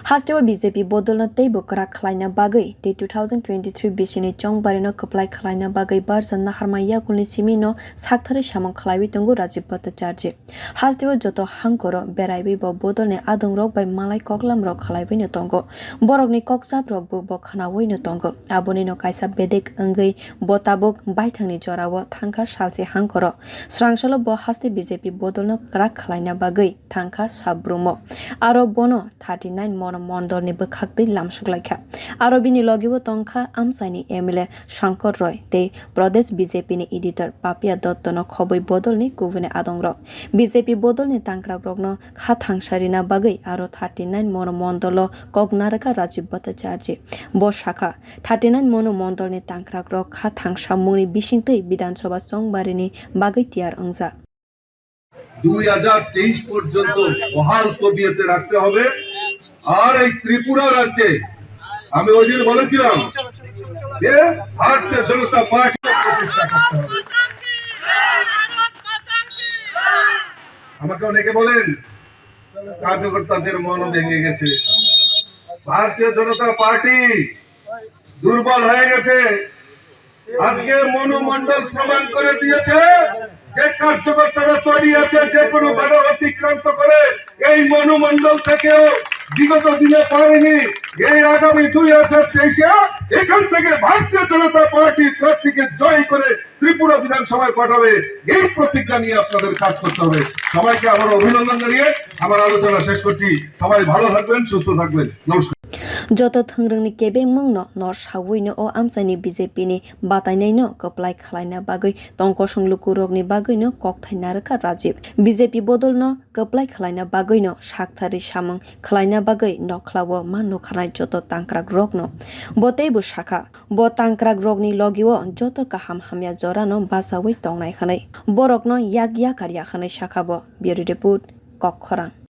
Hastewa BJP Bodolna teibo krak khwlaina bagwi de 2023 bisini chongbarino kplai khwlaina bagwi barjan harmaya kulni simino sakthari samung khlaiwi tongo Rajib Bhattacharjee. Hastewa joto hangkoro beraiwi bo Bodolni adongrok bai malai koklamrok khlaiwi no tongo. Borokni koksaprok bo khanawi no tongo. Aboni no kaisa bedek angui botabok baithangni jorao thangkha salsi hangkoro. Srangsalo bo haste BJP Bodolno krak khwlaina bagwi thangkha sabrum. Aro bono 39 mano mondolni bkhakdei lamsuklaikha. Aro bini logibo tongkha amsaini MLA Shankar Roy te Pradesh BJP ni editor Papia Dottono khoboi Bodolni kubune adongrok. BJP Bodolni tangkrak rokno kha thangsarina bagui aro 39 mano mondolo koknarwk Rajib Bhattacharjee. Bo shakha 39 mano mondolni tangkrak rok kha thangsamungni bisingtei Bidhan Sabha chongbarini bagui tiyar angja. 2023 পর্যন্ত বহাল তবিয়তে রাখতে হবে। আর এই ত্রিপুরা রাজ্যে আমি ওই দিন বলেছিলাম যে ভারতীয় জনতা পার্টি প্রচেষ্টা করতে হবে। আমাকে অনেকে বলেন কার্যকর্তাদের মন ভেঙে গেছে, ভারতীয় জনতা পার্টি দুর্বল হয়ে গেছে। আজকে মনোমণ্ডল প্রমাণ করে দিয়েছে যে কার্যকর্তারা তৈরি আছে যে কোনো বাধা অতিক্রান্ত করে এই মনোমণ্ডল থেকেও বিগত দিনে পারেনি। এই আগামী 2023-এ এখান থেকে ভারতীয় জনতা পার্টি প্রার্থীকে জয় করে ত্রিপুরা বিধানসভায় পাঠাবে। এই প্রতিজ্ঞা নিয়ে আপনাদের কাজ করতে হবে। সবাইকে আবার অভিনন্দন জানিয়ে আমার আলোচনা শেষ করছি। সবাই ভালো থাকবেন, সুস্থ থাকবেন। নমস্কার। Joto thangrangni kebe mungno nor sawino o amsaini BJP ni batainaino kplai khwlaina bagui tong kosong lukurogni baguino kokthainarwka Rajib. BJP Bodolno kplai khwlaina baguino sakthari samung khwlaina bagui nokhlawo mano khanai joto tangkrak rokno. Boteibo shakha bo tangkrak rokni logiwo joto kaham hamya jorano basawi tongnai khanai. Borokno yak yakar yakhanai shakha bo. Bureau report koknarwk.